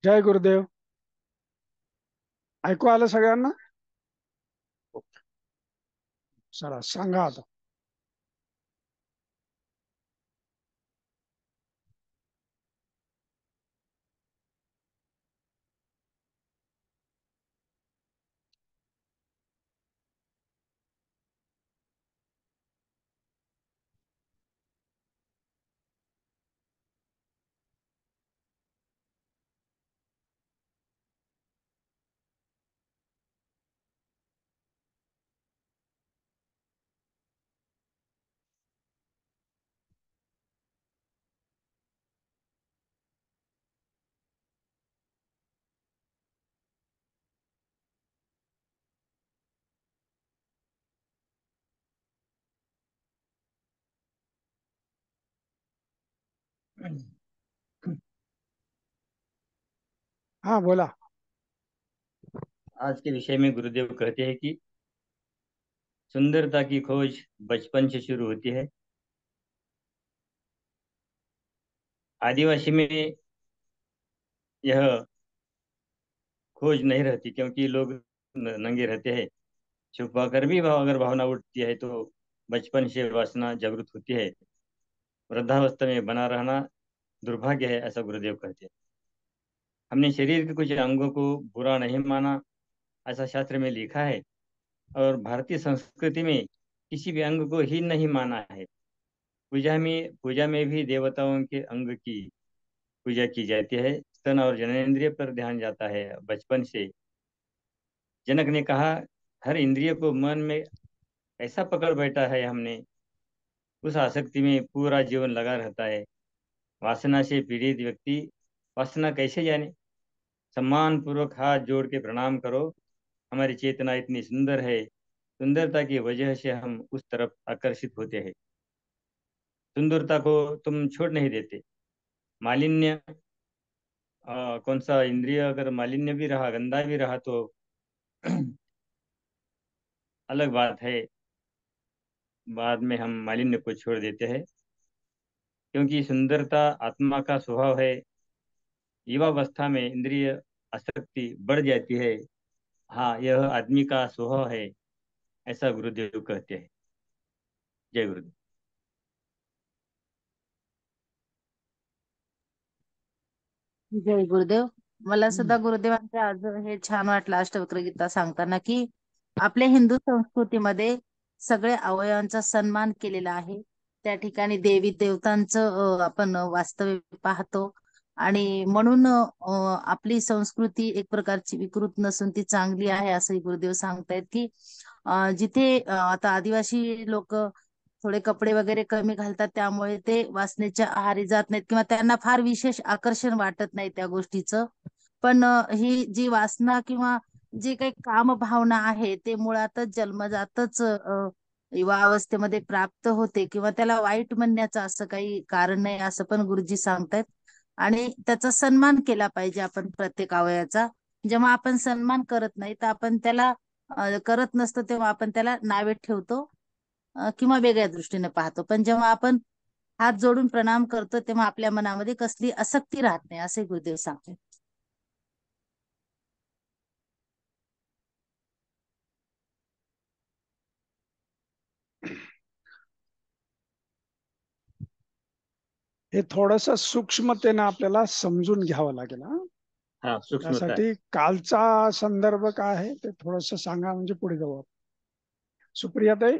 जय गुरुदेव. ऐकू आलं सगळ्यांना? चला सांगा आता. हा बोला. आज के विषय में गुरुदेव कहते हैं कि सुंदरता की खोज बचपन से शुरू होती है। आदिवासी में यह खोज नहीं रहती क्योंकि लोग नंगे रहते हैं। छुपा कर भी अगर भावना उठती है तो बचपन से वासना जागृत होती है। वृद्धावस्था में बना रहना दुर्भाग्य है, ऐसा गुरुदेव कहते हैं। हमने शरीर के कुछ अंगों को बुरा नहीं माना, ऐसा शास्त्र में लिखा है। और भारतीय संस्कृति में किसी भी अंग को हीन नहीं माना है। पूजा में भी देवताओं के अंग की पूजा की जाती है। स्तन और जननेंद्रिय पर ध्यान जाता है बचपन से। जनक ने कहा, हर इंद्रिय को मन में ऐसा पकड़ बैठा है हमने, उस आसक्ति में पूरा जीवन लगा रहता है। वासना से पीड़ित व्यक्ति वासना कैसे जाने। सम्मान पूर्वक हाथ जोड़ के प्रणाम करो। हमारी चेतना इतनी सुंदर है, सुंदरता की वजह से हम उस तरफ आकर्षित होते हैं। सुंदरता को तुम छोड़ नहीं देते। मालिन्य, कौन सा इंद्रिय अगर मालिन्य भी रहा, गंदा भी रहा तो अलग बात है। बाद में हम मालिन्य को छोड़ देते हैं, क्योंकि सुंदरता आत्मा का स्वभाव है। युवावस्था में इंद्रिय आसक्ति बढ़ जाती है। हाँ, यह आदमी का स्वभाव है, ऐसा गुरुदेव कहते हैं। जय गुरुदेव। जय गुरुदेव. मला सुद्धा हम्म. गुरुदेवांचे आज हे छान वाटलं अष्टवक्र गीता सांगताना की आपल्या हिंदू संस्कृतीमध्ये सगळे अवयवांचा सन्मान केलेला आहे. त्या ठिकाणी देवी देवतांचं आपण वास्तव्य पाहतो. आणि म्हणून आपली संस्कृती एक प्रकारची विकृत नसून ती चांगली आहे असंही गुरुदेव सांगतायत की जिथे आता आदिवासी लोक थोडे कपडे वगैरे कमी घालतात त्यामुळे ते वासनेच्या आहारी जात नाहीत किंवा त्यांना फार विशेष आकर्षण वाटत नाही त्या गोष्टीचं. पण ही जी वासना किंवा जी काही काम भावना आहे ते मुळातच जन्मजातच युवा अवस्थेमध्ये प्राप्त होते किंवा त्याला वाईट म्हणण्याचं असं काही कारण नाही असं पण गुरुजी सांगतायत. आणि त्याचा सन्मान केला पाहिजे आपण प्रत्येक अवयवाचा. जेव्हा आपण सन्मान करत नाही तर आपण त्याला करत नसतो तेव्हा आपण त्याला नावे ठेवतो किंवा वेगळ्या दृष्टीने पाहतो. पण जेव्हा आपण हात जोडून प्रणाम करतो तेव्हा आपल्या मनामध्ये कसली आसक्ती राहत नाही असे गुरुदेव सांगतात. हे थोडस सूक्ष्मतेनं आपल्याला समजून घ्यावं लागेल हा. हाँ, सूक्ष्मता है। त्यासाठी कालचा संदर्भ काय आहे ते थोडस सांगा, म्हणजे पुढे जाऊ आपण. सुप्रियाताई.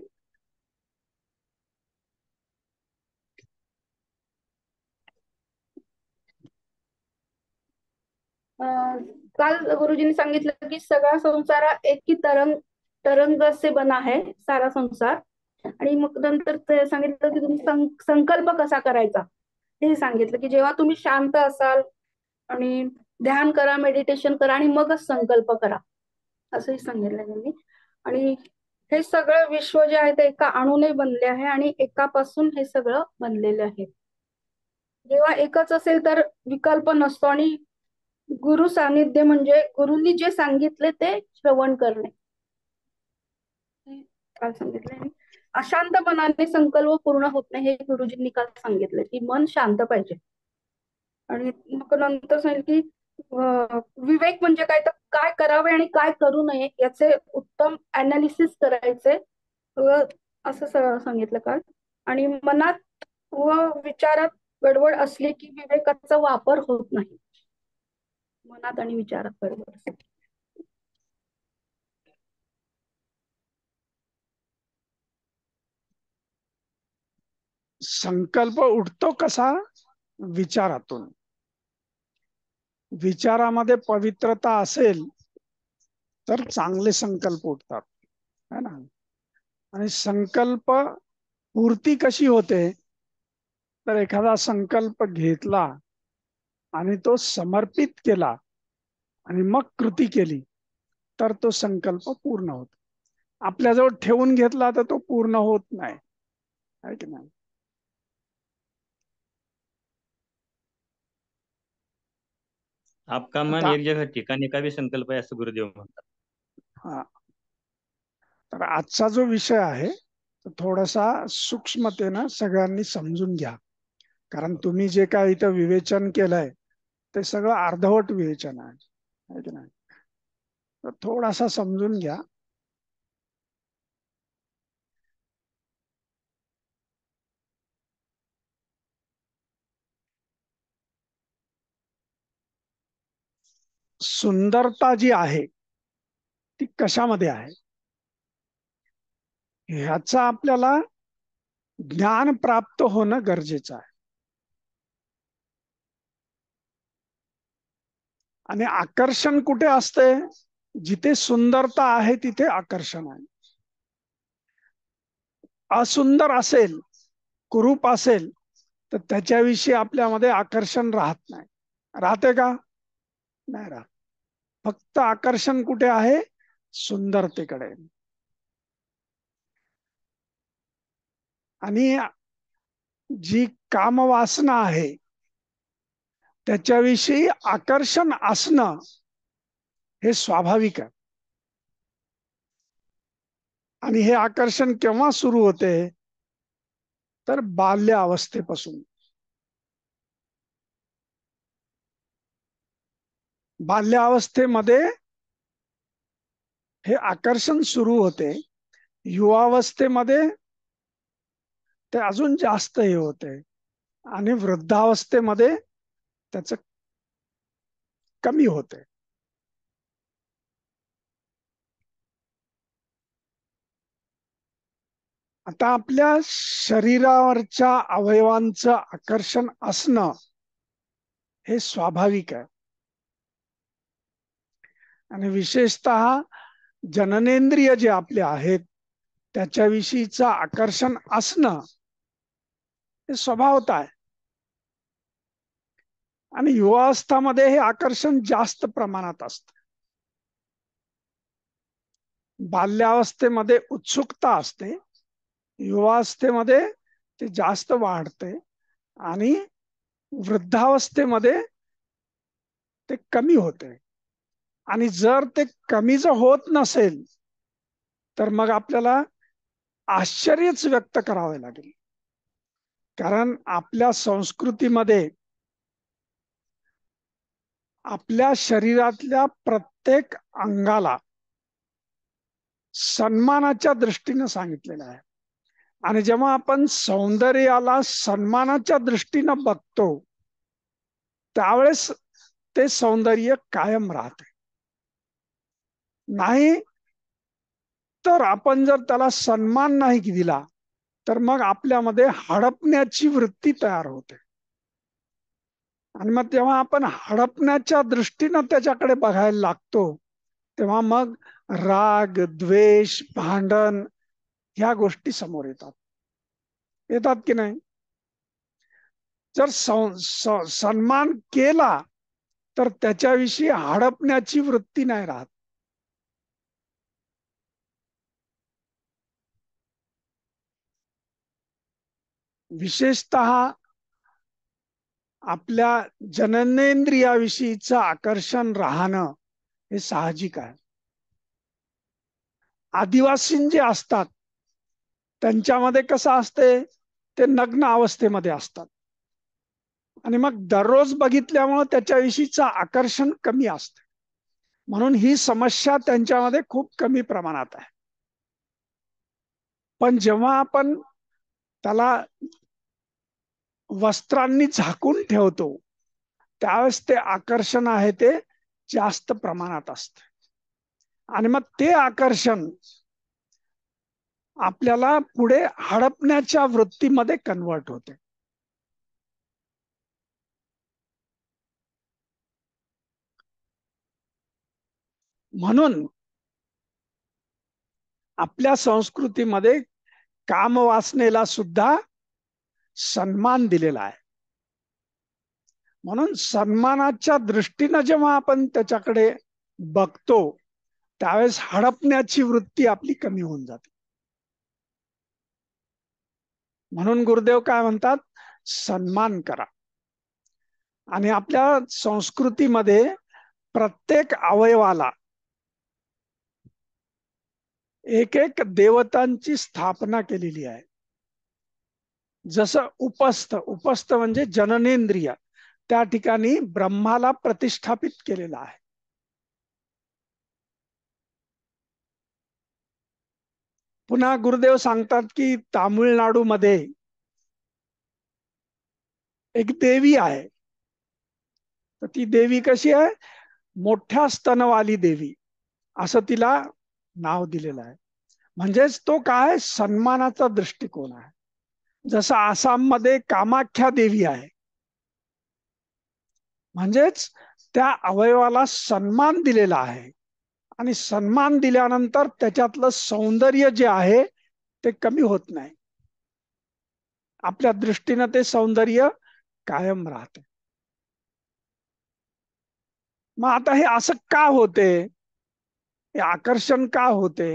अं, काल गुरुजींनी सांगितलं की सगळा संसार हा एक ही तरंग से बना है सारा संसार. आणि मग नंतर ते सांगितलं की तुम्ही संकल्प कसा करायचा हे सांगितलं की जेव्हा तुम्ही शांत असाल आणि ध्यान करा, मेडिटेशन करा आणि मगच संकल्प करा असंही सांगितलं त्यांनी. आणि हे सगळं विश्व जे आहे ते एका अणूने बनले आहे आणि एकापासून हे सगळं बनलेले आहे. जेव्हा एकच असेल तर विकल्प नसतो आणि गुरु सानिध्य म्हणजे गुरुंनी जे सांगितले ते श्रवण करणे. काल सांगितले. आणि अशांत मनाने संकल्प पूर्ण होत नाही हे गुरुजींनी काल सांगितले की मन शांत पाहिजे. आणि मग नंतर सांगितलं की विवेक म्हणजे काय, तर काय करावे आणि काय करू नये याचे उत्तम अनालिसिस करायचे व असं सांगितलं काल. आणि मनात व विचारात गडबड असली की विवेकाचा वापर होत नाही. मनात आणि विचारात गडबड असली. संकल्प उठतो कसा? विचारातून. विचारामध्ये पवित्रता असेल तर चांगले संकल्प उठतात, है ना. आणि संकल्प पूर्ती कशी होते? तर एखादा संकल्प घेतला आणि तो समर्पित केला आणि मग कृती केली तर तो संकल्प पूर्ण होतो. आपल्याजवळ ठेवून घेतला तर तो पूर्ण होत नाही, आहे की नाही. आपका मन आता एक जगह ठिकाने का भी संकल्प है असं गुरुदेव म्हणतात. हा, तर आजचा जो विषय आहे तो थोडासा सूक्ष्मतेनं सगळ्यांनी समजून घ्या. कारण तुम्ही जे काय इथं विवेचन केलंय ते सगळं अर्धवट विवेचन आहे की नाही. तर थोडासा समजून घ्या. सुंदरता जी आहे ती कशामध्ये आहे ह्याचा आपल्याला ज्ञान प्राप्त होणं गरजेचं आहे. आणि आकर्षण कुठे असते? जिथे सुंदरता आहे तिथे आकर्षण आहे. असुंदर असेल, कुरूप असेल तर त्याच्याविषयी आपल्यामध्ये आकर्षण राहत नाही. राहते का? नाही राहत. फक्त आकर्षण कुठे आहे? सुंदरतेकडे. आणि जी कामवासना आहे त्याच्याविषयी आकर्षण असणं हे स्वाभाविक आहे. आणि हे आकर्षण केव्हा सुरू होते? तर बाल्य अवस्थेपासून. बाल्यावस्थेमध्ये हे आकर्षण सुरू होते. युवावस्थेमध्ये ते अजून जास्त हे होते आणि वृद्धावस्थेमध्ये त्याच कमी होते. आता आपल्या शरीरावरच्या अवयवांचं आकर्षण असणं हे स्वाभाविक आहे. आणि विशेषतः जननेंद्रिय जे आपले आहेत त्याच्याविषयीचं आकर्षण असणं हे स्वभावत आहे. आणि युवावस्थामध्ये हे आकर्षण जास्त प्रमाणात असतं. बाल्यावस्थेमध्ये उत्सुकता असते, युवावस्थेमध्ये ते जास्त वाढते आणि वृद्धावस्थेमध्ये ते कमी होते. आणि जर ते कमी जर होत नसेल तर मग आपल्याला आश्चर्यच व्यक्त करावे लागेल. कारण आपल्या संस्कृतीमध्ये आपल्या शरीरातल्या प्रत्येक अंगाला सन्मानाच्या दृष्टीने सांगितलेलं आहे. आणि जेव्हा आपण सौंदर्याला सन्मानाच्या दृष्टीनं बघतो त्यावेळेस ते सौंदर्य कायम राहते. नाही तर आपण जर त्याला सन्मान नाही दिला तर मग आपल्यामध्ये हडपण्याची वृत्ती तयार होते. आणि मग तेव्हा आपण हडपण्याच्या दृष्टीनं त्याच्याकडे बघायला लागतो तेव्हा मग राग, द्वेष, भांडण ह्या गोष्टी समोर येतात. येतात की नाही? जर सन्मान केला तर त्याच्याविषयी हडपण्याची वृत्ती नाही राहत. विशेषतः आपल्या जननेंद्रियाविषयीचं आकर्षण राहणं हे साहजिक आहे. आदिवासी जे असतात त्यांच्यामध्ये कसं असते? ते नग्न अवस्थेमध्ये असतात. आणि मग दररोज बघितल्यामुळे त्याच्याविषयीचं आकर्षण कमी असतं. म्हणून ही समस्या त्यांच्यामध्ये खूप कमी प्रमाणात आहे. पण जेव्हा आपण त्याला वस्त्रांनी झाकून ठेवतो त्यावेळेस ते आकर्षण आहे ते जास्त प्रमाणात असतं. आणि मग ते आकर्षण आपल्याला पुढे हडपण्याच्या वृत्तीमध्ये कन्वर्ट होते. म्हणून आपल्या संस्कृतीमध्ये कामवासनेला सुद्धा सन्मान दिलेला आहे. म्हणून सन्मानाच्या दृष्टीनं जेव्हा आपण त्याच्याकडे बघतो त्यावेळेस हडपण्याची वृत्ती आपली कमी होऊन जाते. म्हणून गुरुदेव काय म्हणतात, सन्मान करा. आणि आपल्या संस्कृतीमध्ये प्रत्येक अवयवाला एक एक देवतांची स्थापना केलेली आहे. जसं उपस्थ म्हणजे जननेंद्रिय, त्या ठिकाणी ब्रह्माला प्रतिष्ठापित केलेला आहे. पुन्हा गुरुदेव सांगतात की तामिळनाडूमध्ये एक देवी आहे. तर ती देवी कशी आहे, मोठ्या स्तनवाली देवी असं तिला नाव दिलेलं आहे. म्हणजेच तो काय सन्मानाचा दृष्टिकोन आहे. जसं आसाममध्ये कामाख्या देवी आहे, म्हणजेच त्या अवयवाला सन्मान दिलेला आहे. आणि सन्मान दिल्यानंतर त्याच्यातलं सौंदर्य जे आहे ते कमी होत नाही. आपल्या दृष्टीनं ते सौंदर्य कायम राहते. मग आता हे असं का होते, हे आकर्षण का होते,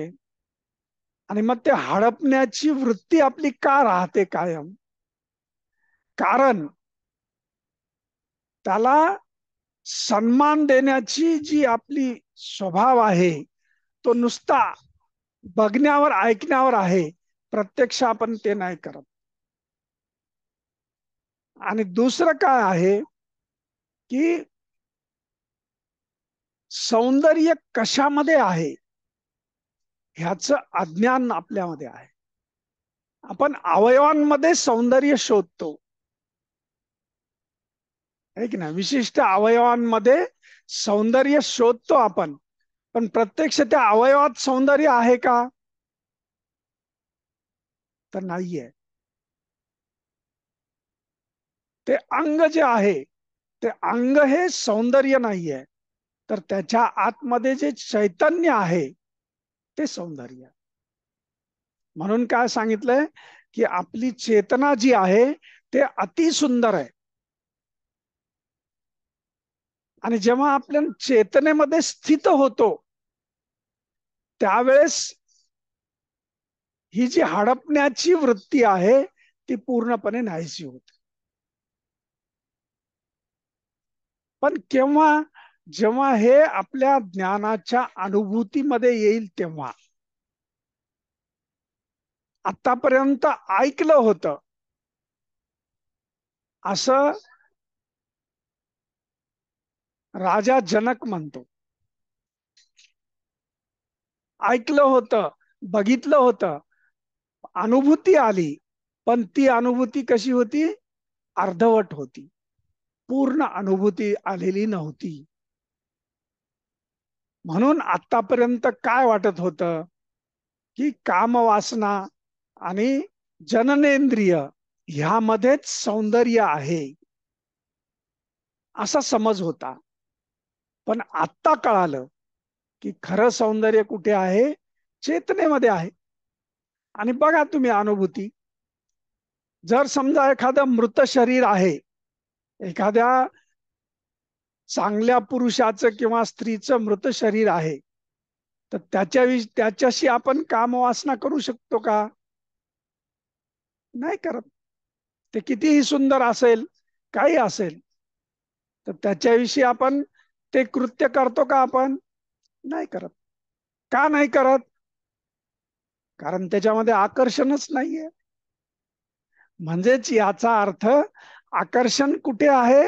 आणि मग ते हडपण्याची वृत्ती आपली का राहते कायम? कारण त्याला सन्मान देण्याची जी आपली स्वभाव आहे तो नुसता बघण्यावर ऐकण्यावर आहे, प्रत्यक्ष आपण ते नाही करत. आणि दुसरं काय आहे की सौंदर्य कशामध्ये आहे ह्याचं अज्ञान आपल्यामध्ये आहे. आपण अवयवांमध्ये सौंदर्य शोधतो, आहे की नाही? विशिष्ट अवयवांमध्ये सौंदर्य शोधतो आपण, पण प्रत्यक्ष त्या अवयवात सौंदर्य आहे का? तर नाहीये. ते अंग जे आहे ते अंग हे सौंदर्य नाहीये, तर त्याच्या आतमध्ये जे चैतन्य आहे ते सौंदर्य. म्हणून काय सांगितलंय की आपली चेतना जी आहे ते अति सुंदर आहे. आणि जेव्हा आपल्या चेतनेमध्ये स्थित होतो त्यावेळेस ही जी हडपण्याची वृत्ती आहे ती पूर्णपणे नाहीशी होते. पण केव्हा, जेव्हा हे आपल्या ज्ञानाच्या अनुभूतीमध्ये येईल तेव्हा. आतापर्यंत ऐकलं होतं असं राजा जनक म्हणतो. ऐकलं होतं, बघितलं होतं, अनुभूती आली, पण ती अनुभूती कशी होती, अर्धवट होती, पूर्ण अनुभूती आलेली नव्हती. म्हणून आतापर्यंत काय वाटत होतं की कामवासना आणि जननेंद्रिय ह्यामध्येच सौंदर्य आहे असा समज होता. पण आत्ता कळालं की खरं सौंदर्य कुठे आहे, चेतनेमध्ये आहे. आणि बघा तुम्ही अनुभूती, जर समजा एखादं मृत शरीर आहे, एखाद्या चांगल्या पुरुषाचं किंवा स्त्रीचं मृत शरीर आहे, तर त्याच्याशी आपण कामवासना करू शकतो का? नाही करत. ते कितीही सुंदर असेल, काही असेल, तर त्याच्याविषयी आपण ते कृत्य करतो का? आपण नाही करत. का नाही करत? कारण त्याच्यामध्ये आकर्षणच नाहीये. म्हणजेच याचा अर्थ आकर्षण कुठे आहे?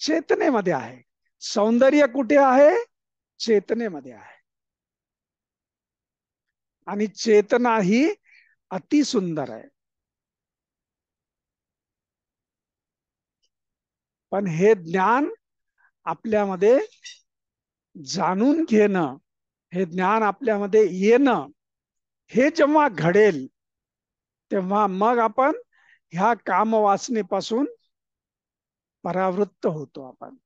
चेतनेमध्ये आहे. सौंदर्य कुठे आहे? चेतनेमध्ये आहे. आणि चेतना ही अति सुंदर आहे. पण हे ज्ञान आपल्यामध्ये जाणून घेणं, हे ज्ञान आपल्यामध्ये येणं, हे जेव्हा घडेल तेव्हा मग आपण ह्या कामवासनेपासून परावृत्त होतो आपण.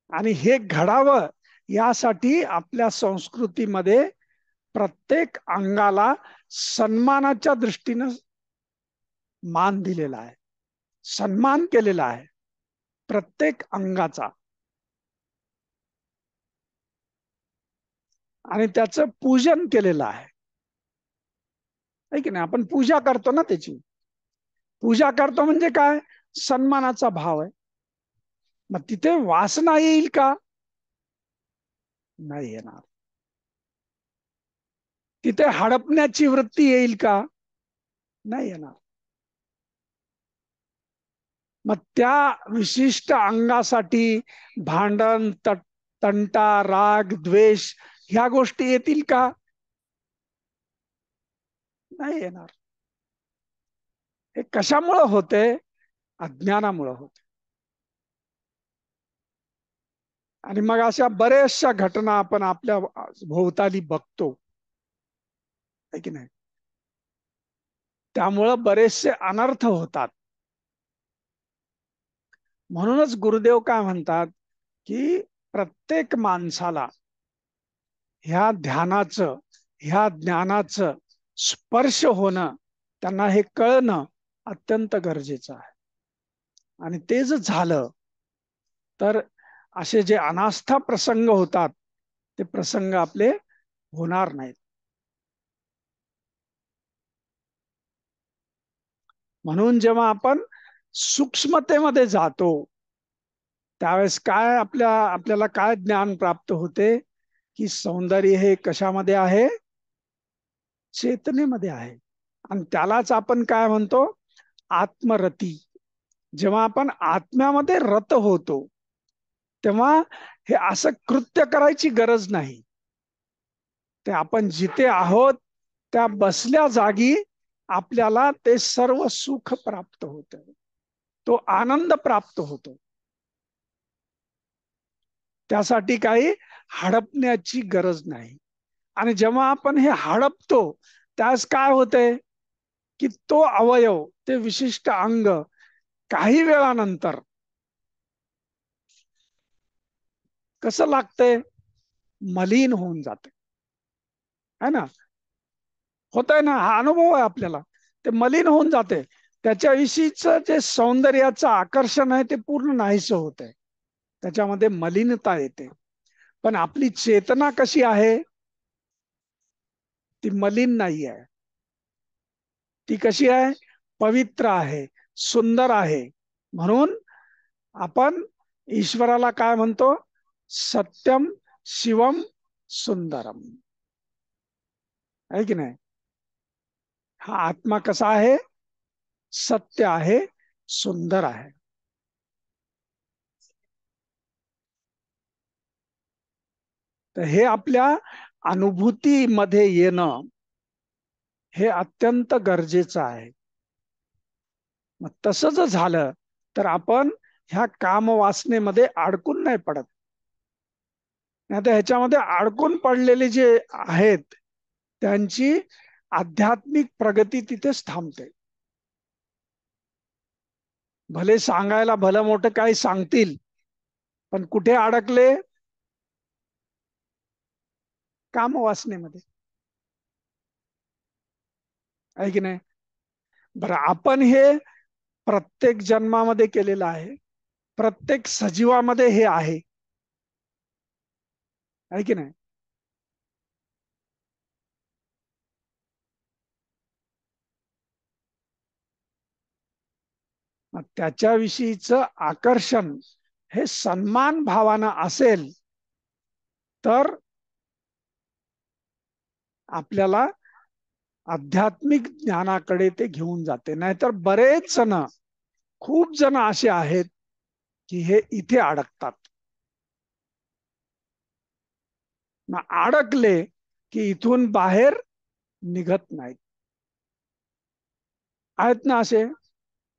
आणि हे घडावं यासाठी आपल्या संस्कृतीमध्ये प्रत्येक अंगाला सन्मानाच्या दृष्टीनं मान दिलेला आहे, सन्मान केलेला आहे प्रत्येक अंगाचा. आणि त्याचं पूजन केलेलं आहे की नाही? आपण पूजा करतो ना त्याची. पूजा करतो म्हणजे काय? सन्मानाचा भाव आहे. मग तिथे वासना येईल का? नाही येणार. तिथे हडपण्याची वृत्ती येईल का? नाही येणार. मग त्या विशिष्ट अंगासाठी भांडण, तंटा, राग, द्वेष ह्या गोष्टी येतील का? नाही येणार. हे कशामुळं होते? अज्ञानामुळं होते. आणि मग अशा बऱ्याचशा घटना आपण आपल्या भोवताली बघतो, है की नाही? त्यामुळं बरेचसे अनर्थ होतात. म्हणूनच गुरुदेव काय म्हणतात की प्रत्येक माणसाला ह्या ध्यानाचं, ह्या ज्ञानाचं स्पर्श होणं, त्यांना हे कळणं अत्यंत गरजेचं आहे. आणि ते जर झालं तर असे जे अनास्था प्रसंग होतात ते प्रसंग आपले होणार नाहीत. म्हणून जेव्हा आपण सूक्ष्मतेमध्ये जातो त्यावेळेस काय आपल्याला काय ज्ञान प्राप्त होते की सौंदर्य हे कशामध्ये आहे? चेतनेमध्ये आहे. आणि त्यालाच आपण काय म्हणतो? आत्मरती. जेव्हा आपण आत्म्यामध्ये रत होतो तेव्हा हे असं कृत्य करायची गरज नाही. ते आपण जिथे आहोत त्या बसल्या जागी आपल्याला ते सर्व सुख प्राप्त होतं, तो आनंद प्राप्त होतो. त्यासाठी काही हडपण्याची गरज नाही. आणि जेव्हा आपण हे हडपतो त्यास काय होते की तो अवयव, ते विशिष्ट अंग काही वेळानंतर कसं लागतंय? मलिन होऊन जाते, है ना? होत आहे ना, हा अनुभव आहे आपल्याला. ते मलिन होऊन जाते. त्याच्याविषयीच जे सौंदर्याचं आकर्षण आहे ते पूर्ण नाहीसं होत आहे. त्याच्यामध्ये मलिनता येते. पण आपली चेतना कशी आहे? ती मलिन नाही आहे. ती कशी आहे? पवित्र आहे, सुंदर आहे. म्हणून आपण ईश्वराला काय म्हणतो? सत्यम शिवम सुंदरम, आहे की नाही? हा आत्मा कसा आहे? सत्य आहे, सुंदर आहे. तर हे आपल्या अनुभूतीमध्ये येणं हे अत्यंत गरजेचं आहे. मग तसं जर झालं तर आपण ह्या कामवासनेमध्ये अडकून नाही पडत. नाही तर ह्याच्यामध्ये अडकून पडलेले जे आहेत त्यांची आध्यात्मिक प्रगती तिथेच थांबते. भले सांगायला भलं मोठं काही सांगतील, पण कुठे अडकले? कामवासनेमध्ये, आहे की नाही? बरं, आपण हे प्रत्येक जन्मामध्ये केलेलं आहे. प्रत्येक सजीवामध्ये हे आहे की नाही? त्याच्याविषयीचं आकर्षण हे सन्मान भावानं असेल तर आपल्याला आध्यात्मिक ज्ञानाकडे ते घेऊन जाते. नाहीतर बरेच जण, खूप जण असे आहेत की हे इथे अडकतात. मग अडकले की इथून बाहेर निघत नाहीत. आहेत ना असे,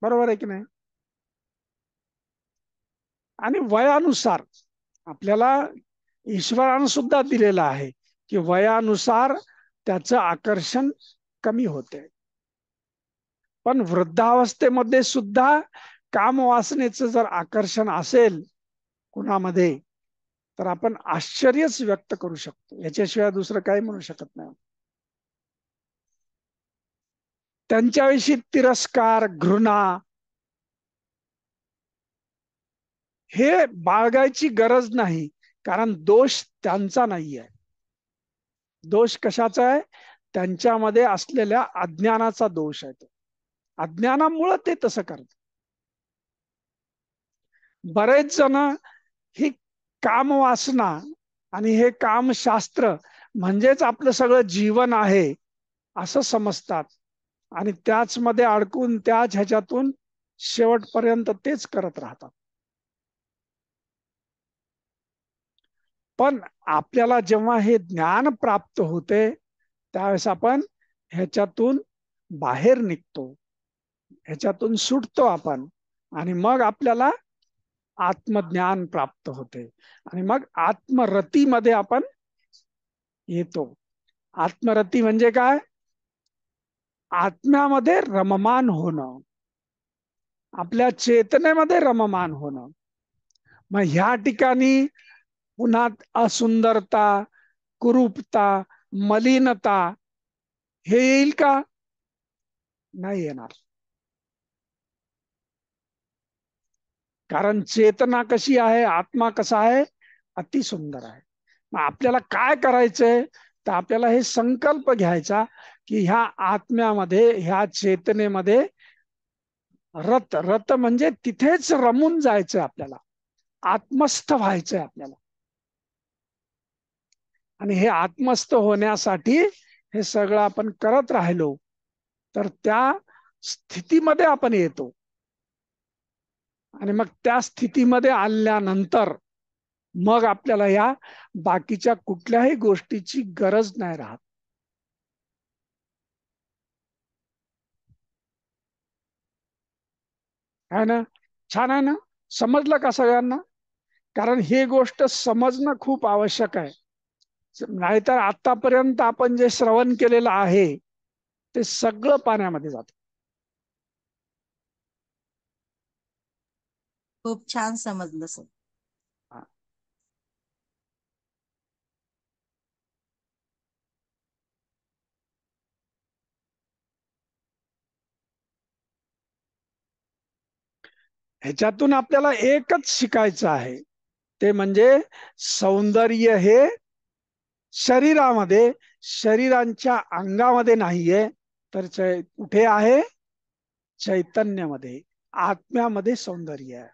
बरोबर आहे की नाही? आणि वयानुसार आपल्याला ईश्वरानं सुद्धा दिलेलं आहे की वयानुसार त्याचं आकर्षण कमी होते. पण वृद्धावस्थेमध्ये सुद्धा कामवासनेचं जर आकर्षण असेल कुणामध्ये, तर आपण आश्चर्यच व्यक्त करू शकतो. याच्याशिवाय दुसरं काही म्हणू शकत नाही. त्यांच्याविषयी तिरस्कार, घृणा हे बाळगायची गरज नाही, कारण दोष त्यांचा नाही आहे. दोष कशाचा आहे? त्यांच्यामध्ये असलेल्या अज्ञानाचा दोष आहे. अज्ञानामुळं ते तसं करतात. बरेच जण ही कामवासना आणि हे कामशास्त्र म्हणजेच आपलं सगळं जीवन आहे असं समजतात आणि त्याच मध्ये अडकून त्याच ह्याच्यातून शेवटपर्यंत तेच करत राहतात. पण आपल्याला जेव्हा हे ज्ञान प्राप्त होते त्यावेळेस आपण ह्याच्यातून बाहेर निघतो, ह्याच्यातून सुटतो आपण, आणि मग आपल्याला आत्मज्ञान प्राप्त होते आणि मग आत्मरतीमध्ये आपण येतो. आत्मरती म्हणजे काय? आत्म्यामध्ये रममान होणं, आपल्या चेतनेमध्ये रममान होणं. मग ह्या ठिकाणी पुन्हा असुंदरता, कुरूपता, मलिनता हे येईल का? नाही येणार. कारण चेतना कशी आहे, आत्मा कसा आहे? अतिसुंदर आहे. मग आपल्याला काय करायचंय? तर आपल्याला हे संकल्प घ्यायचा की ह्या आत्म्यामध्ये, ह्या चेतनेमध्ये रत म्हणजे तिथेच रमून जायचंय आपल्याला, आत्मस्थ व्हायचंय आपल्याला. आणि हे आत्मस्थ होण्यासाठी हे सगळं आपण करत राहिलो तर त्या स्थितीमध्ये आपण येतो. आणि मग त्या स्थितीमध्ये आल्यानंतर मग आपल्याला या बाकीच्या कुठल्याही गोष्टीची गरज नाही राहत. आहे ना? छान आहे ना? समजलं का सगळ्यांना? कारण ही गोष्ट समजणं खूप आवश्यक आहे. नाहीतर आतापर्यंत आपण जे श्रवण केलेलं आहे ते सगळं पाण्यामध्ये जात. खूप छान समजलं सर. ह्याच्यातून आपल्याला एकच शिकायचं आहे, ते म्हणजे सौंदर्य हे शरीरामध्ये, शरीरांच्या अंगामध्ये नाहीये, तर कुठे आहे? चैतन्यामध्ये, आत्म्यामध्ये सौंदर्य आहे.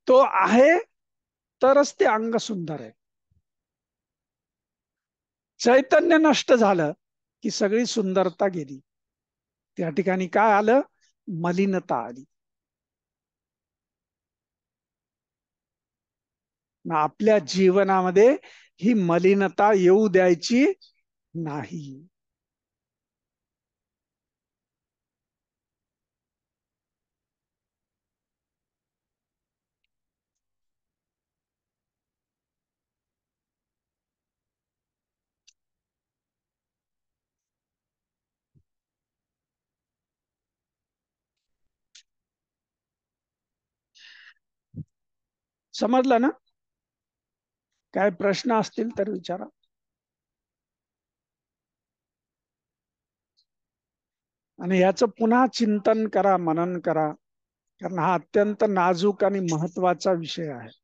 तो आहे तरच ते अंग सुंदर आहे. चैतन्य नष्ट झालं की सगळी सुंदरता गेली. त्या ठिकाणी काय आलं? मलिनता आली. आपल्या जीवनामध्ये ही मलिनता येऊ द्यायची नाही. समजलं ना? काय प्रश्न असतील तर विचारा. आणि याचं पुन्हा चिंतन करा, मनन करा, कारण हा अत्यंत नाजूक आणि महत्वाचा विषय आहे.